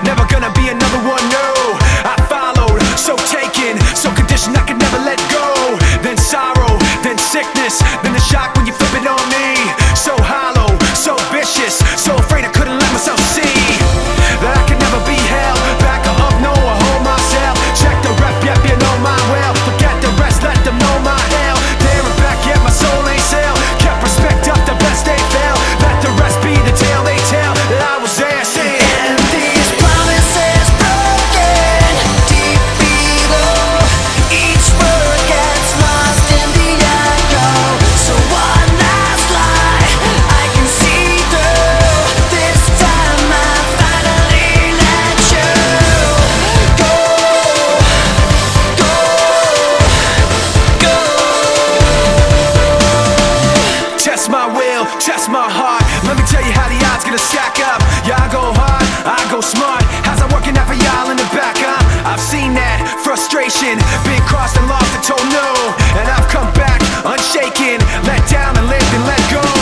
Never gonna be another one, no. I followed, so taken, so conditioned I could never let go. Then sorrow, then sickness, then the shock when you flip it on me. So hollow, so vicious, so afraid I couldn't let myself see that I could never be held back or up, no, I hold myself. Check the rep, yep, you know my well. Forget the rest, let them know my hell. There and back, yet my soul ain't sail. Kept respect up, the best they fail. Let the rest be the tale they tell that I was there saying. Test my heart, let me tell you how the odds gonna stack up. Yeah, I go hard, I go smart. How's that working out for y'all in the back, huh? I've seen that frustration, been crossed and lost and told no. And I've come back unshaken, let down and lived and let go.